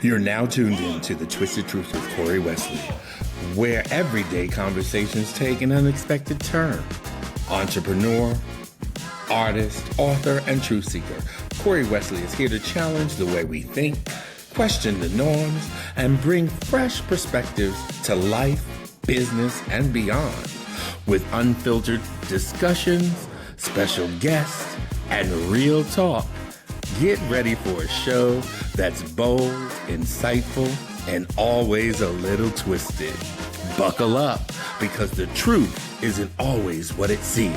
You're now tuned in to The Twisted Truth with Corey Wesley, where everyday conversations take an unexpected turn. Entrepreneur, artist, author, and truth seeker, Corey Wesley is here to challenge the way we think, question the norms, and bring fresh perspectives to life, business, and beyond. With unfiltered discussions, special guests, and real talk, get ready for a show that's bold, insightful, and always a little twisted. Buckle up, because the truth isn't always what it seems.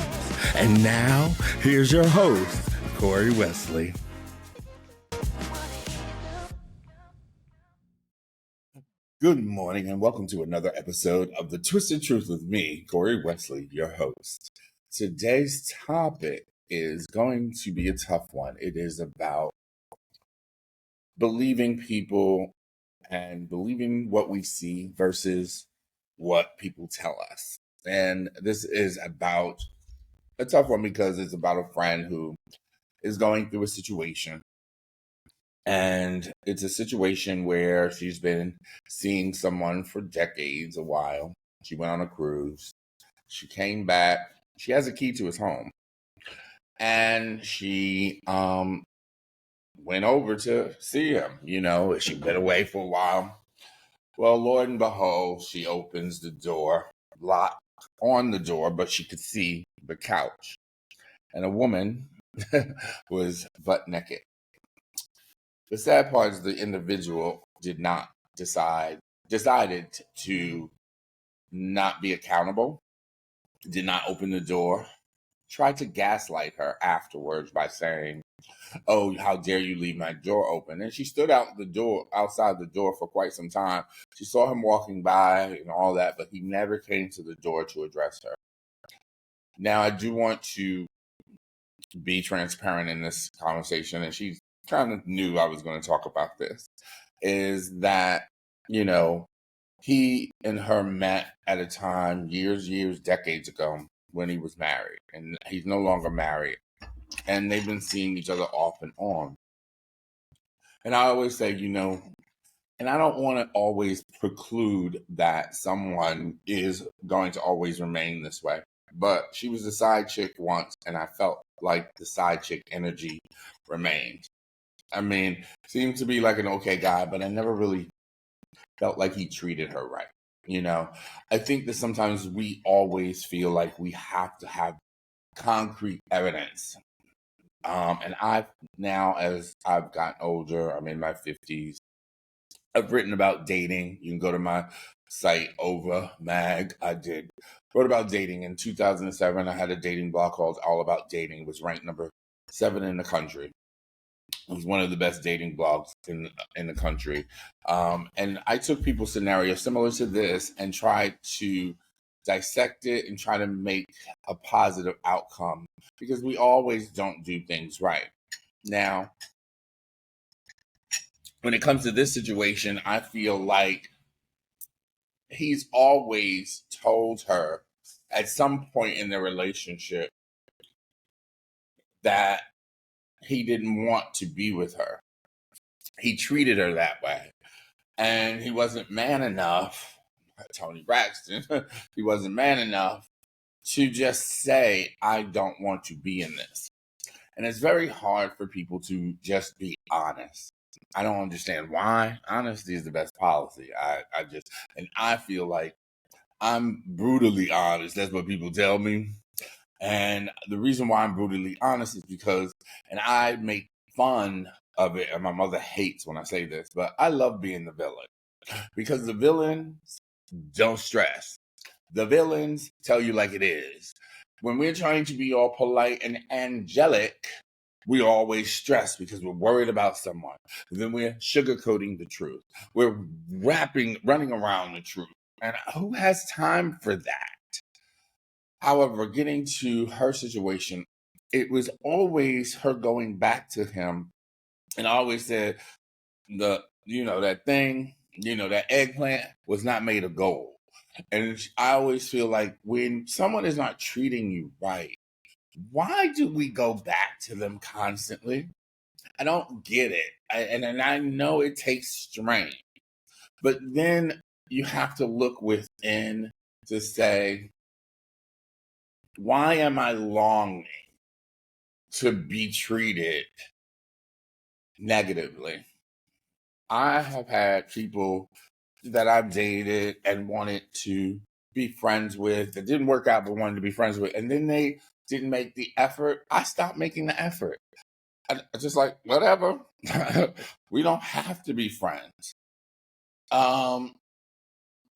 And now, here's your host, Corey Wesley. Good morning, and welcome to another episode of The Twisted Truth with me, Corey Wesley, your host. Today's topic is going to be a tough one. It is about believing people and believing what we see versus what people tell us. And this is about a tough one because it's about a friend who is going through a situation. And it's a situation where she's been seeing someone for decades, a while. She went on a cruise. She came back. She has a key to his home. And she went over to see him. You know, she'd been away for a while. Well, Lord and behold, she opens the door, locked on the door, but she could see the couch. And a woman was butt naked. The sad part is the individual did not decided to not be accountable, did not open the door, tried to gaslight her afterwards by saying, "Oh, how dare you leave my door open?" And she stood outside the door for quite some time. She saw him walking by and all that, but he never came to the door to address her. Now, I do want to be transparent in this conversation, and she kind of knew I was going to talk about this, is that, you know, he and her met at a time years, decades ago when he was married, and he's no longer married. And they've been seeing each other off and on. And I always say, you know, and I don't want to always preclude that someone is going to always remain this way. But she was a side chick once, and I felt like the side chick energy remained. I mean, seemed to be like an okay guy, but I never really felt like he treated her right. You know, I think that sometimes we always feel like we have to have concrete evidence. And as I've gotten older, I'm in my 50s, I've written about dating. You can go to my site, Over Mag. Wrote about dating in 2007. I had a dating blog called All About Dating. It was ranked number 7 in the country. It was one of the best dating blogs in the country. And I took people's scenarios similar to this and tried to dissect it and try to make a positive outcome, because we always don't do things right. Now, when it comes to this situation, I feel like he's always told her at some point in the relationship that he didn't want to be with her. He treated her that way. And he wasn't man enough, Tony Braxton, he wasn't man enough to just say, I don't want to be in this. And it's very hard for people to just be honest. I don't understand why. Honesty is the best policy. I feel like I'm brutally honest. That's what people tell me. And the reason why I'm brutally honest is because, and I make fun of it, and my mother hates when I say this, but I love being the villain, because the villains don't stress. The villains tell you like it is. When we're trying to be all polite and angelic, we always stress because we're worried about someone. Then we're sugarcoating the truth. We're running around the truth. And who has time for that? However, getting to her situation, it was always her going back to him. And I always said, that eggplant was not made of gold. And I always feel like when someone is not treating you right, why do we go back to them constantly? I don't get it. And I know it takes strength, but then you have to look within to say, why am I longing to be treated negatively? I have had people that I've dated and wanted to be friends with that didn't work out, but wanted to be friends with, and then they didn't make the effort. I stopped making the effort. I just like, whatever. We don't have to be friends. Um,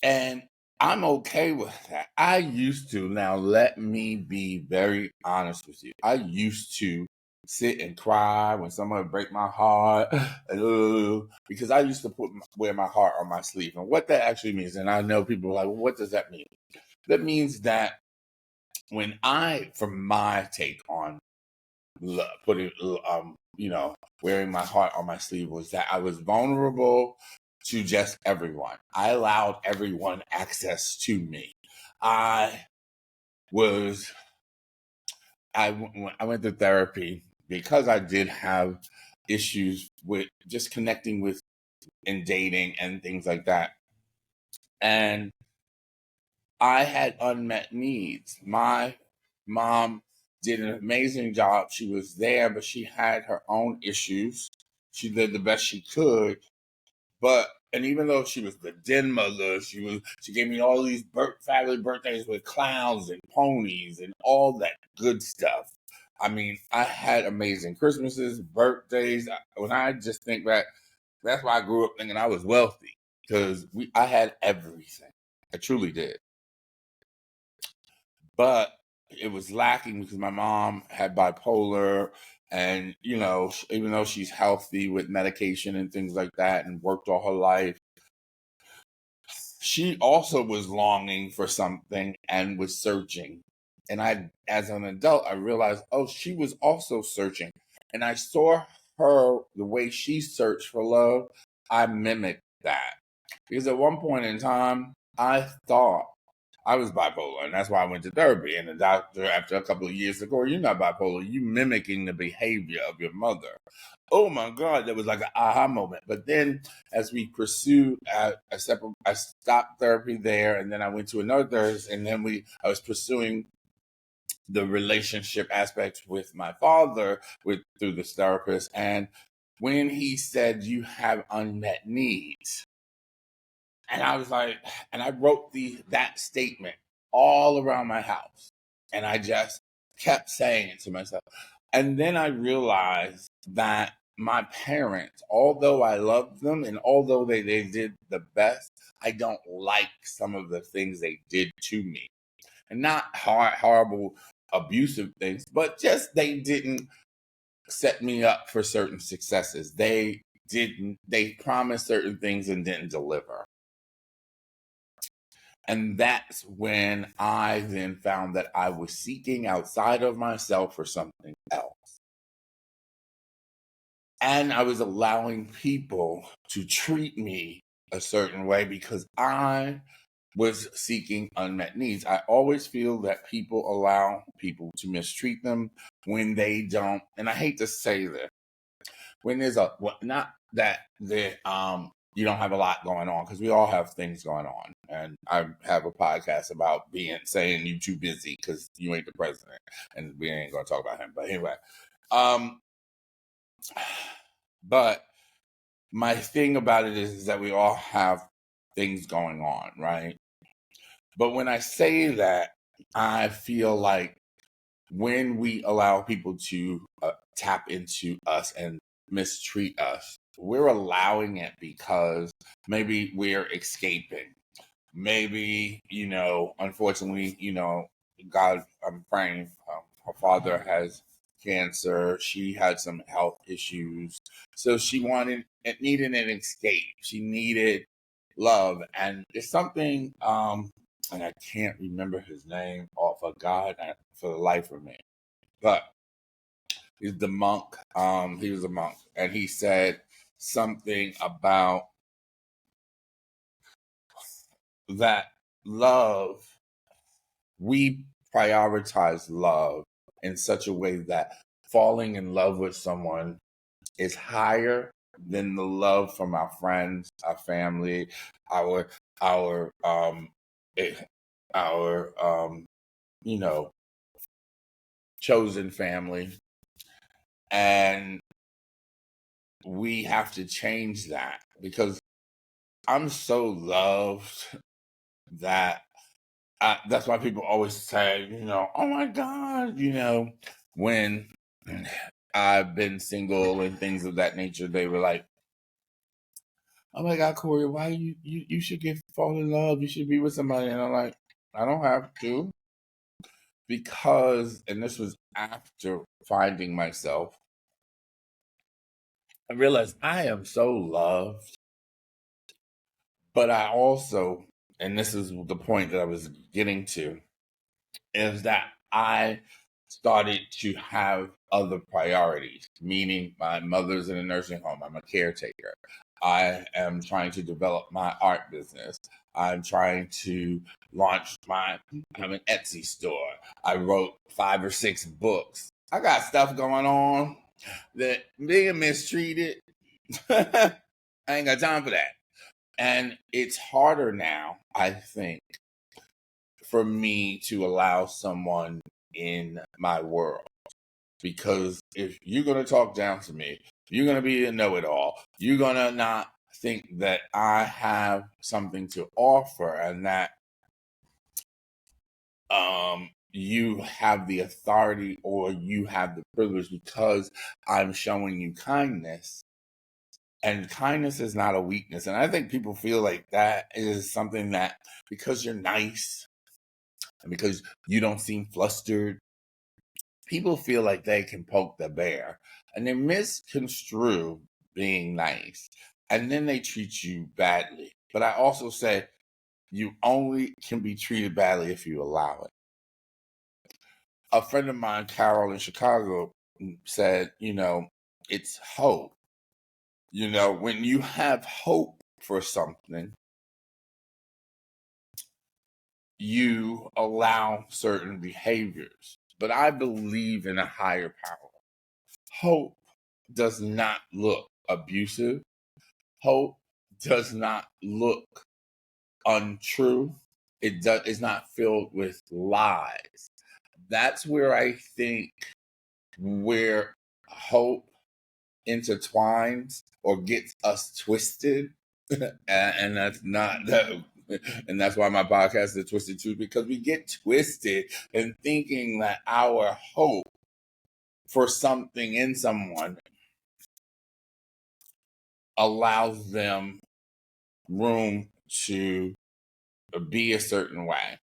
and I'm okay with that. I used to, now let me be very honest with you. I used to sit and cry when someone would break my heart, because I used to wear my heart on my sleeve. And what that actually means, and I know people are like, well, what does that mean? That means that when from my take on putting, wearing my heart on my sleeve, was that I was vulnerable to just everyone. I allowed everyone access to me. I was, I went to therapy because I did have issues with just connecting with and dating and things like that. And I had unmet needs. My mom did an amazing job. She was there, but she had her own issues. She did the best she could. And even though she was the den mother, she gave me all these family birthdays with clowns and ponies and all that good stuff. I mean, I had amazing Christmases, birthdays. When I just think back, that's why I grew up thinking I was wealthy, because I had everything. I truly did. But it was lacking because my mom had bipolar, and even though she's healthy with medication and things like that and worked all her life, she also was longing for something and was searching. And as an adult, I realized, oh, she was also searching. And I saw her, the way she searched for love. I mimicked that. Because at one point in time, I thought I was bipolar, and that's why I went to therapy. And the doctor, after a couple of years, said, Corey, you're not bipolar. You mimicking the behavior of your mother. Oh my God, that was like an aha moment. But then, as we pursued I stopped therapy there, and then I went to another therapist, and then I was pursuing the relationship aspects with my father through this therapist. And when he said, you have unmet needs, and I was like, and I wrote that statement all around my house. And I just kept saying it to myself. And then I realized that my parents, although I loved them and although they did the best, I don't like some of the things they did to me. And not horrible, abusive things, but just they didn't set me up for certain successes. They promised certain things and didn't deliver. And that's when I then found that I was seeking outside of myself for something else. And I was allowing people to treat me a certain way because I was seeking unmet needs. I always feel that people allow people to mistreat them when they don't. And I hate to say this, when there's not that you don't have a lot going on, because we all have things going on. And I have a podcast about saying you too busy because you ain't the president, and we ain't gonna talk about him. But anyway, but my thing about it is that we all have things going on, right? But when I say that, I feel like when we allow people to tap into us and mistreat us, we're allowing it because maybe we're escaping. Maybe, unfortunately, God, I'm praying. Her father has cancer. She had some health issues. So she needed an escape. She needed love. And it's something, and I can't remember his name off of God for the life of me. But he's the monk. He was a monk, and he said something about that love. We prioritize love in such a way that falling in love with someone is higher than the love from our friends, our family, our our eh, our you know, chosen family. And we have to change that because I'm so loved that that's why people always say, oh my God, when I've been single and things of that nature, they were like, oh my God, Corey, why you should fall in love? You should be with somebody. And I'm like, I don't have to, because, and this was after finding myself, I realized I am so loved, but I also, and this is the point that I was getting to, is that I started to have other priorities, meaning my mother's in a nursing home. I'm a caretaker. I am trying to develop my art business. I'm trying to I have an Etsy store. I wrote 5 or 6 books. I got stuff going on that being mistreated, I ain't got time for that. And it's harder now, I think, for me to allow someone in my world. Because if you're going to talk down to me, you're going to be a know-it-all. You're going to not think that I have something to offer, and that you have the authority or you have the privilege because I'm showing you kindness. And kindness is not a weakness. And I think people feel like that is something that, because you're nice and because you don't seem flustered, people feel like they can poke the bear, and they misconstrue being nice, and then they treat you badly. But I also say you only can be treated badly if you allow it. A friend of mine, Carol in Chicago, said, it's hope. When you have hope for something, you allow certain behaviors. But I believe in a higher power. Hope does not look abusive. Hope does not look untrue. It's not filled with lies. That's where I think where hope intertwines or gets us twisted. And that's not that. And that's why my podcast is Twisted Too, because we get twisted in thinking that our hope for something in someone allows them room to be a certain way.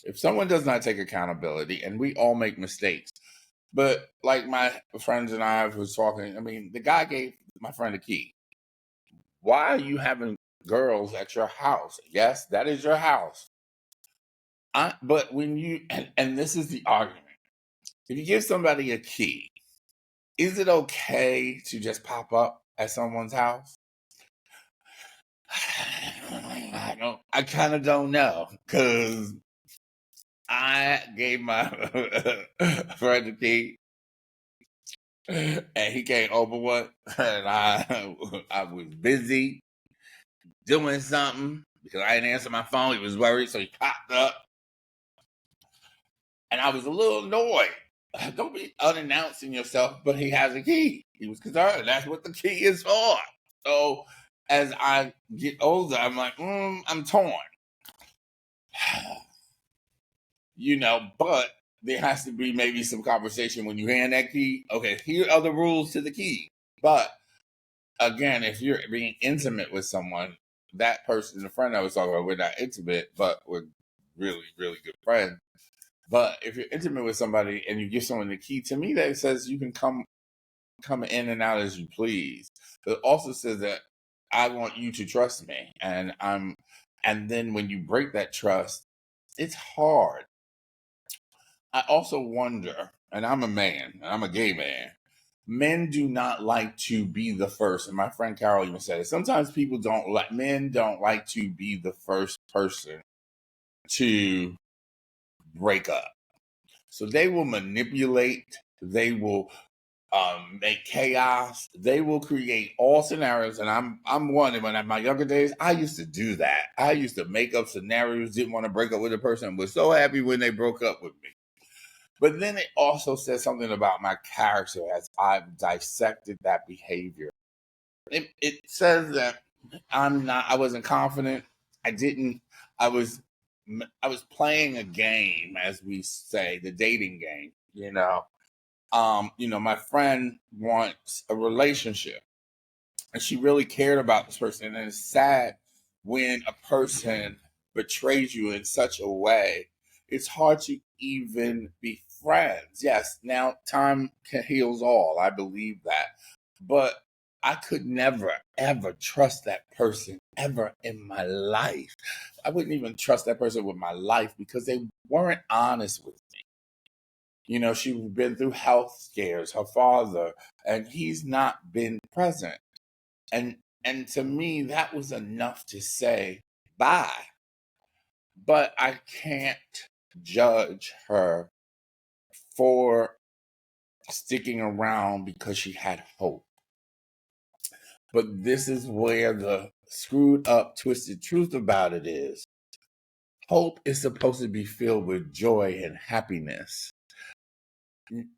If someone does not take accountability, and we all make mistakes, but like my friends and I was talking, I mean, the guy gave my friend a key. Why are you having girls at your house? Yes, that is your house. But when you, and this is the argument, if you give somebody a key, is it okay to just pop up at someone's house? I kind of don't know, because I gave my friend the key, and he came over one, and I was busy doing something because I didn't answer my phone. He was worried, so he popped up, and I was a little annoyed. Don't be unannouncing yourself, but he has a key. He was concerned. That's what the key is for. So as I get older, I'm like, I'm torn. But there has to be maybe some conversation when you hand that key. Okay, here are the rules to the key. But again, if you're being intimate with someone, that person, the friend I was talking about, we're not intimate, but we're really, really good friends. But if you're intimate with somebody and you give someone the key, to me that says you can come in and out as you please. But it also says that I want you to trust me, and then when you break that trust, it's hard. I also wonder, and I'm a man, and I'm a gay man. Men do not like to be the first, and my friend Carol even said it. Sometimes men don't like to be the first person to break up. So they will manipulate, they will make chaos. They will create all scenarios, and I'm one. And when in my younger days, I used to do that. I used to make up scenarios. Didn't want to break up with a person. Was so happy when they broke up with me. But then it also says something about my character as I've dissected that behavior. It says that I wasn't confident. I didn't, I was, I was playing a game, as we say, the dating game, my friend wants a relationship and she really cared about this person. And it's sad when a person betrays you in such a way. It's hard to even be friends. Yes, now time heals all. I believe that. But I could never, ever trust that person ever in my life. I wouldn't even trust that person with my life because they weren't honest with me. She'd been through health scares, her father, and he's not been present. And to me, that was enough to say bye. But I can't judge her for sticking around because she had hope. But this is where the screwed up, twisted truth about it is. Hope is supposed to be filled with joy and happiness.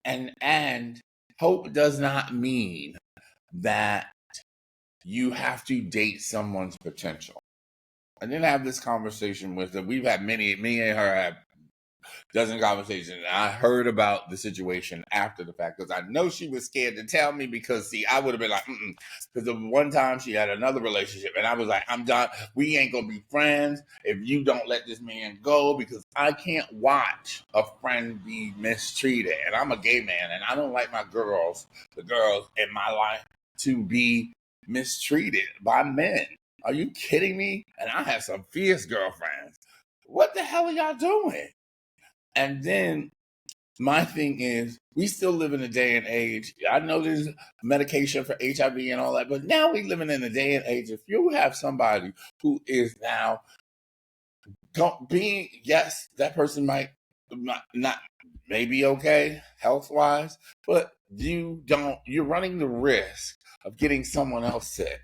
And hope does not mean that you have to date someone's potential. I didn't have this conversation with her. We've had me and her have dozen conversations. I heard about the situation after the fact because I know she was scared to tell me because, see, I would have been like, because the one time she had another relationship and I was like, I'm done. We ain't going to be friends if you don't let this man go because I can't watch a friend be mistreated. And I'm a gay man and I don't like the girls in my life to be mistreated by men. Are you kidding me? And I have some fierce girlfriends. What the hell are y'all doing? And then my thing is, we still live in a day and age. I know there's medication for HIV and all that, but now we living in a day and age. If you have somebody who is now yes, that person might not maybe okay health wise, but you're running the risk of getting someone else sick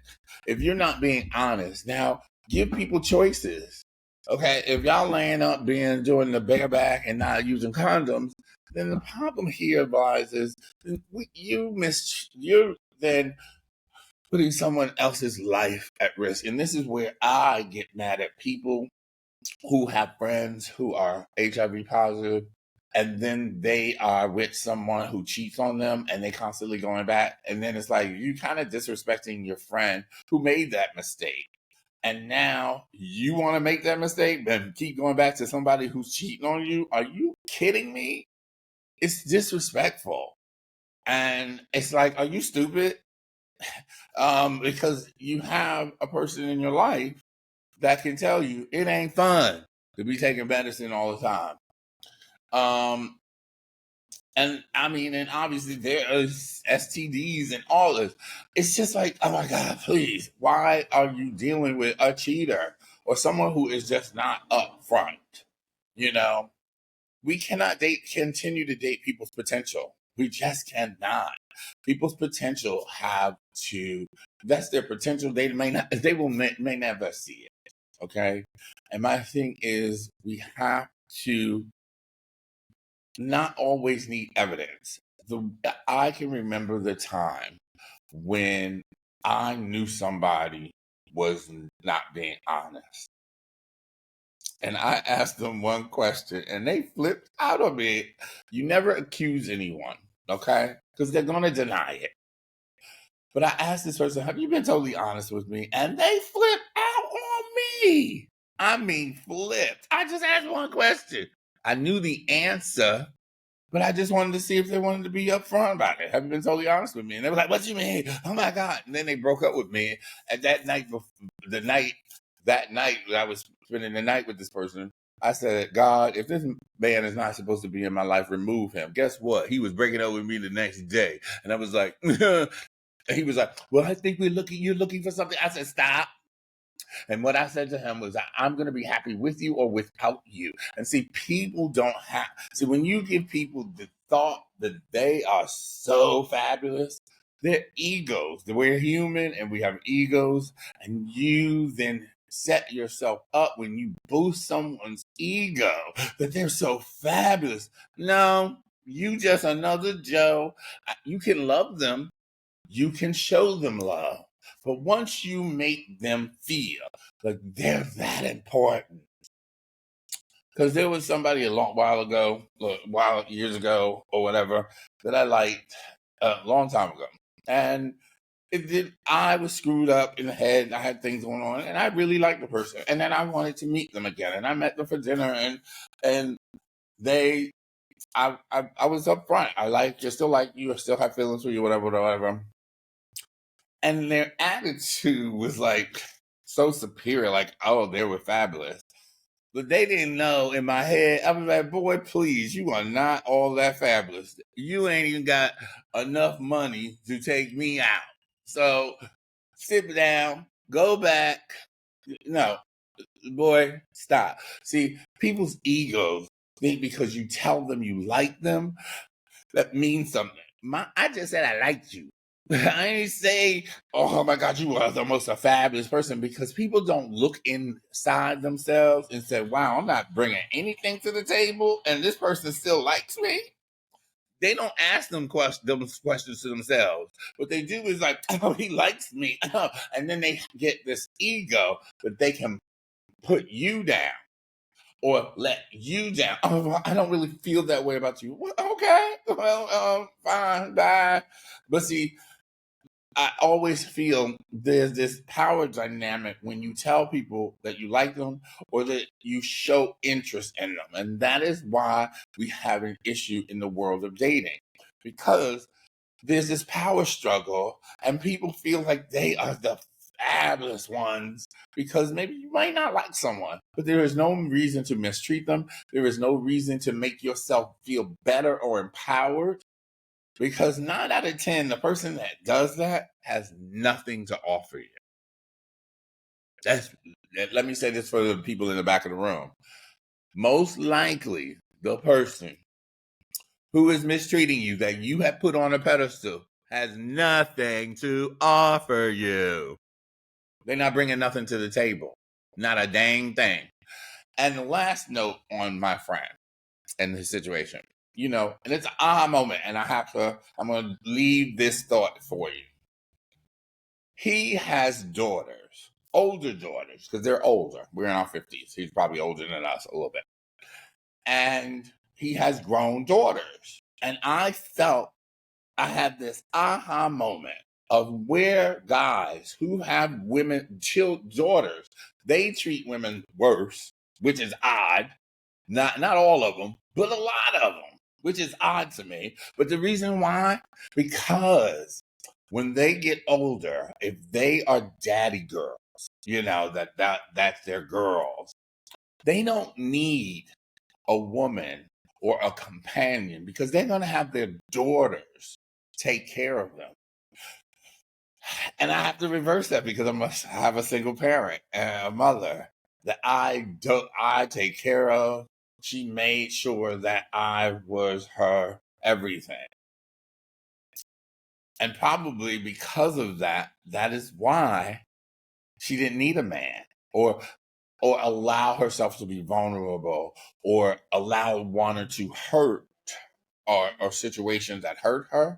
if you're not being honest. Now, give people choices. Okay, if y'all laying up doing the bareback and not using condoms, then the problem here lies is you're then putting someone else's life at risk. And this is where I get mad at people who have friends who are HIV positive, and then they are with someone who cheats on them and they constantly going back. And then it's like you kind of disrespecting your friend who made that mistake. And now you want to make that mistake and keep going back to somebody who's cheating on you? Are you kidding me? It's disrespectful. And it's like, are you stupid? Because you have a person in your life that can tell you it ain't fun to be taking medicine all the time. And I mean, and obviously there is STDs and all this. It's just like, oh my God, please, why are you dealing with a cheater or someone who is just not upfront? We cannot continue to date people's potential. We just cannot. People's potential that's their potential. They may never see it. Okay. And my thing is we have to not always need evidence. I can remember the time when I knew somebody was not being honest. And I asked them one question and they flipped out on me. You never accuse anyone, okay? Because they're going to deny it. But I asked this person, have you been totally honest with me? And they flipped out on me. I mean, flipped. I just asked one question. I knew the answer, but I just wanted to see if they wanted to be upfront about it. Have you been totally honest with me? And they were like, what you mean? Oh my God. And then they broke up with me. And that night that I was spending the night with this person, I said, God, if this man is not supposed to be in my life, remove him. Guess what? He was breaking up with me the next day. And I was like, and he was like, well, I think you're looking for something. I said, stop. And what I said to him was, I'm going to be happy with you or without you. And see, people don't have, when you give people the thought that they are so fabulous. Their egos, we're human and we have egos, and you then set yourself up when you boost someone's ego that they're so fabulous. No, you just another Joe. You can love them, you can show them love, but once you make them feel like they're that important, because there was somebody a long while ago, years ago or whatever, that I liked a long time ago, and I was screwed up in the head. I had things going on, and I really liked the person. And then I wanted to meet them again, and I met them for dinner, and they, I was upfront. I like you, still like you, I still have feelings for you, whatever, whatever. And their attitude was like so superior, like, oh, they were fabulous. But they didn't know in my head, I was like, boy, please, you are not all that fabulous. You ain't even got enough money to take me out. So sit down, go back. No, boy, stop. See, people's egos think because you tell them you like them, that means something. I just said I liked you. I ain't say, oh my God, you are the most fabulous person, because people don't look inside themselves and say, wow, I'm not bringing anything to the table and this person still likes me. They don't ask them questions to themselves. What they do is like, oh, he likes me. And then they get this ego that they can put you down or let you down. Oh, well, I don't really feel that way about you. Well, okay, well, fine, bye. But see, I always feel there's this power dynamic when you tell people that you like them or that you show interest in them. And that is why we have an issue in the world of dating, because there's this power struggle and people feel like they are the fabulous ones because maybe you might not like someone, but there is no reason to mistreat them. There is no reason to make yourself feel better or empowered, because 9 out of 10, the person that does that has nothing to offer you. Let me say this for the people in the back of the room. Most likely, the person who is mistreating you, that you have put on a pedestal, has nothing to offer you. They're not bringing nothing to the table. Not a dang thing. And the last note on my friend and his situation, and it's an aha moment, and I'm going to leave this thought for you. He has daughters, older daughters, because they're older. We're in our 50s. He's probably older than us a little bit. And he has grown daughters. And I felt I had this aha moment of where guys who have daughters, they treat women worse, which is odd. Not all of them, but a lot of them, which is odd to me. But the reason why, because when they get older, if they are daddy girls, that's their girls, they don't need a woman or a companion, because they're going to have their daughters take care of them. And I have to reverse that, because I must have a single parent and a mother that I take care of. She made sure that I was her everything. And probably because of that, that is why she didn't need a man or allow herself to be vulnerable or allow one or two hurt or situations that hurt her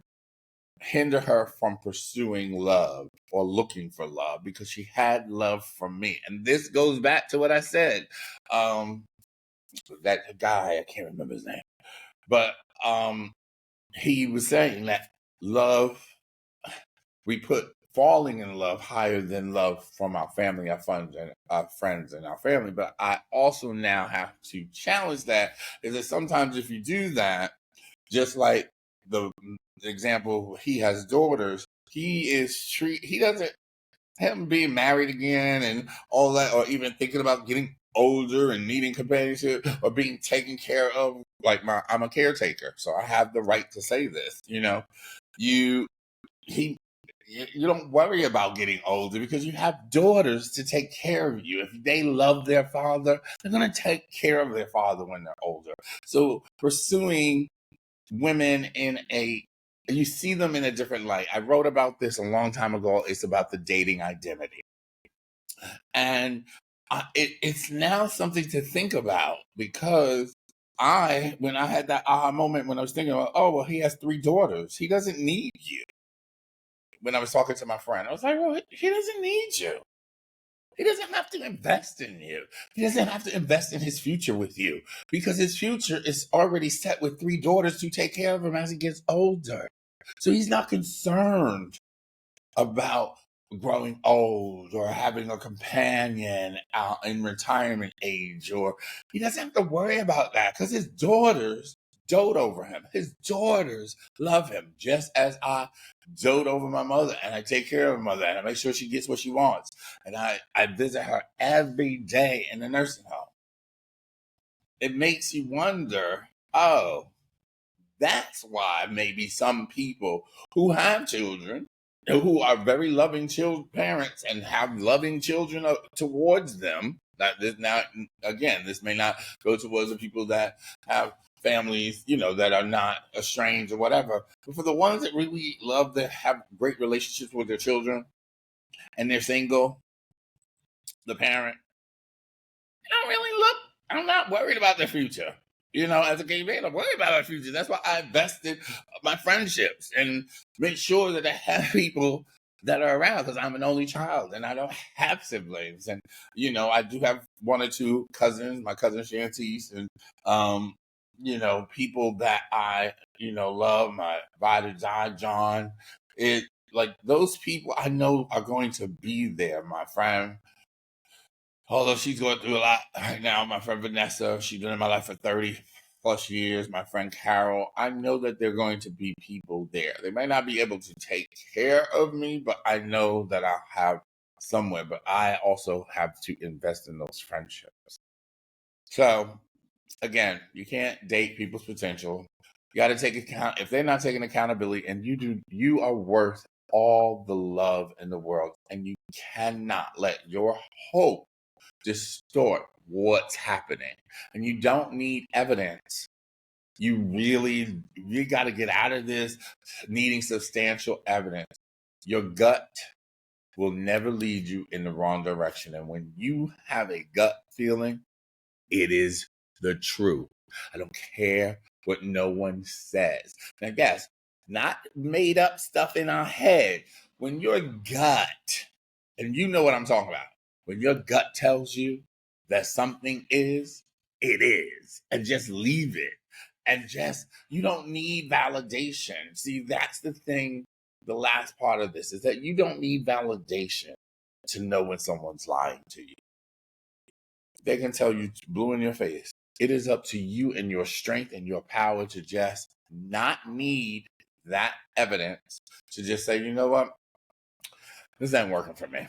hinder her from pursuing love or looking for love, because she had love from me. And this goes back to what I said. That guy, I can't remember his name, but he was saying that love, we put falling in love higher than love from our family, our friends, and our family. But I also now have to challenge that, is that sometimes if you do that, just like the example, he has daughters, he doesn't, him being married again and all that, or even thinking about getting older and needing companionship or being taken care of, like I'm a caretaker, so I have the right to say this, you don't worry about getting older, because you have daughters to take care of you. If they love their father, they're going to take care of their father when they're older. So pursuing women you see them in a different light. I wrote about this a long time ago. It's about the dating identity. And it's now something to think about, because when I had that aha moment, when I was thinking about, oh, well, he has 3 daughters. He doesn't need you. When I was talking to my friend, I was like, well, he doesn't need you. He doesn't have to invest in you. He doesn't have to invest in his future with you, because his future is already set with 3 daughters to take care of him as he gets older. So he's not concerned about growing old or having a companion out in retirement age, or he doesn't have to worry about that, because his daughters dote over him. His daughters love him, just as I dote over my mother, and I take care of my mother, and I make sure she gets what she wants, and I visit her every day in the nursing home. It makes you wonder, oh, that's why maybe some people who have children, who are very loving parents and have loving children towards them. This may not go towards the people that have families, that are not estranged or whatever. But for the ones that really love to have great relationships with their children and they're single, the parent, I'm not worried about their future. As a gay man, I'm worried about my future. That's why I invested my friendships and make sure that I have people that are around, because I'm an only child and I don't have siblings. And, I do have 1 or 2 cousins, my cousin Shantice, and, people that I, love, my ride or die John. Those people I know are going to be there. My friend, although she's going through a lot right now, my friend Vanessa, she's been in my life for 30 plus years. My friend Carol, I know that they're going to be people there. They might not be able to take care of me, but I know that I'll have somewhere. But I also have to invest in those friendships. So, again, you can't date people's potential. You got to take account. If they're not taking accountability, and you are worth all the love in the world, and you cannot let your hope distort what's happening. And you don't need evidence. You got to get out of this needing substantial evidence. Your gut will never lead you in the wrong direction. And when you have a gut feeling, it is the truth. I don't care what no one says. Now, guess, not made up stuff in our head. When your gut, and you know what I'm talking about, when your gut tells you that something is, it is. And just leave it. And you don't need validation. See, that's the thing. The last part of this is that you don't need validation to know when someone's lying to you. They can tell you blue in your face. It is up to you and your strength and your power to just not need that evidence, to just say, you know what? This ain't working for me.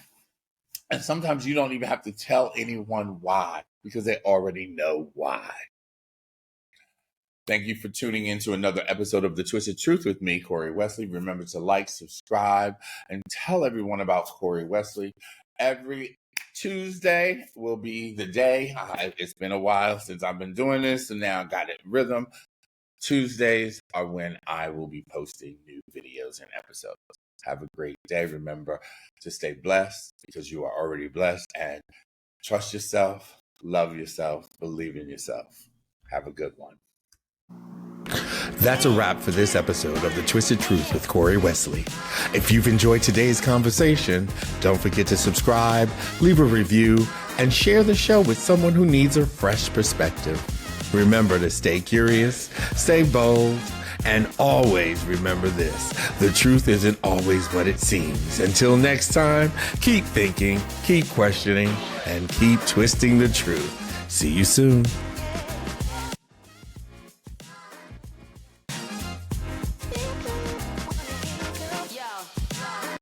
And sometimes you don't even have to tell anyone why, because they already know why. Thank you for tuning in to another episode of The Twisted Truth with me, Corey Wesley. Remember to like, subscribe, and tell everyone about Corey Wesley. Every Tuesday will be the day. It's been a while since I've been doing this, so now I got it rhythm. Tuesdays are when I will be posting new videos and episodes. Have a great day. Remember to stay blessed, because you are already blessed, and trust yourself, love yourself, believe in yourself. Have a good one. That's a wrap for this episode of The Twisted Truth with Corey Wesley. If you've enjoyed today's conversation, don't forget to subscribe, leave a review, and share the show with someone who needs a fresh perspective. Remember to stay curious, stay bold, and always remember this: the truth isn't always what it seems. Until next time, keep thinking, keep questioning, and keep twisting the truth. See you soon.